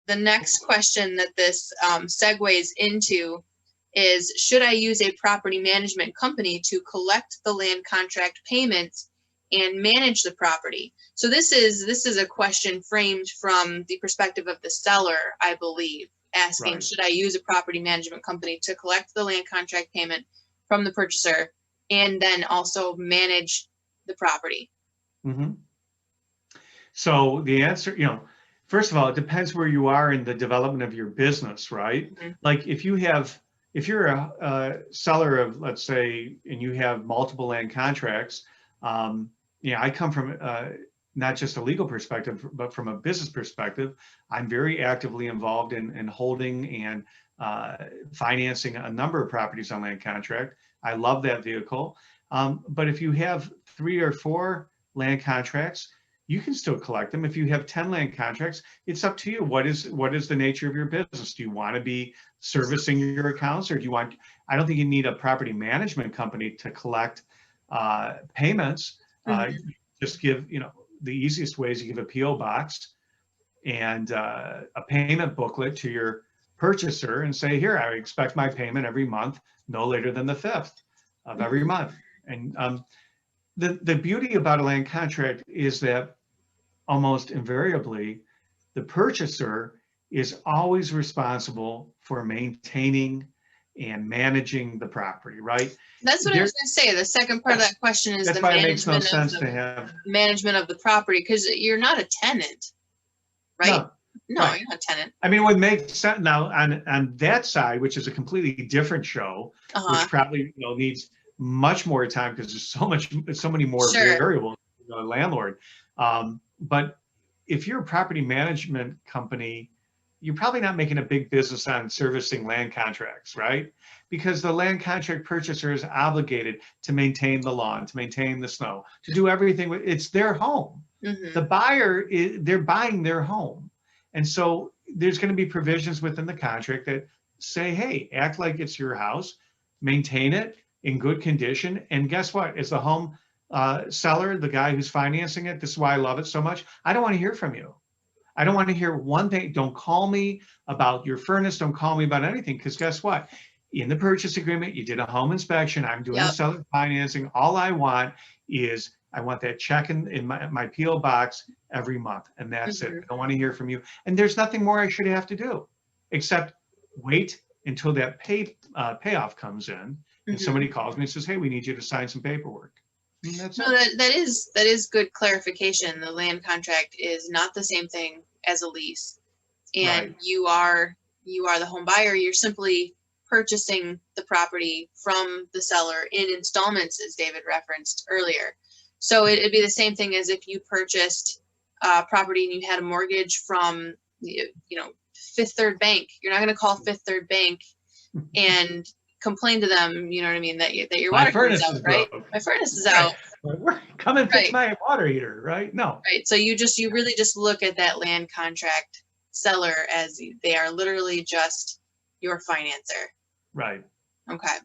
the next question that this segues into is, should I use a property management company to collect the land contract payments and manage the property? So this is a question framed from the perspective of the seller, I believe, asking, Right. should I use a property management company to collect the land contract payment from the purchaser and then also manage the property? Mm-hmm. So the answer, first of all, it depends where you are in the development of your business, right? Mm-hmm. Like if you're a seller of, let's say, and you have multiple land contracts, I come from not just a legal perspective, but from a business perspective. I'm very actively involved in holding and financing a number of properties on land contract. I love that vehicle. But if you have 3 or 4 land contracts, you can still collect them. If you have 10 land contracts, it's up to you. What is the nature of your business? Do you want to be servicing your accounts, or do you want? I don't think you need a property management company to collect payments. Just give, the easiest way is you give a PO box and a payment booklet to your purchaser and say, here, I expect my payment every month, no later than the 5th of every month. And the beauty about a land contract is that almost invariably, the purchaser is always responsible for maintaining and managing the property, right? That's what I was going to say. The second part of that question is the management of the property, because you're not a tenant, right? No, right. You're not a tenant. I mean, it would make sense now on that side, which is a completely different show, which probably needs much more time because there's so many more variables. A landlord. But if you're a property management company, you're probably not making a big business on servicing land contracts, right? Because the land contract purchaser is obligated to maintain the lawn, to maintain the snow, to do everything. It's their home. The buyer, they're buying their home. And so there's going to be provisions within the contract that say, hey, act like it's your house, maintain it in good condition. And guess what? As the home seller, the guy who's financing it, this is why I love it so much. I don't want to hear from you. I don't want to hear one thing. Don't call me about your furnace. Don't call me about anything. Because guess what? In the purchase agreement, you did a home inspection. I'm doing the seller financing. All I want is I want that check in my PO box every month. And that's it. I don't want to hear from you. And there's nothing more I should have to do except wait until that payoff comes in. And somebody calls me and says, hey, we need you to sign some paperwork. That is good clarification. The land contract is not the same thing as a lease, and you are the home buyer. You're simply purchasing the property from the seller in installments, as David referenced earlier. So it'd be the same thing as if you purchased property and you had a mortgage from Fifth Third Bank. You're not going to call Fifth Third Bank and complain to them, you know what I mean, that your water furnace is out, right? My furnace is out. Come and fix my water heater, right? No. Right. So you really just look at that land contract seller as they are literally just your financer. Right. Okay.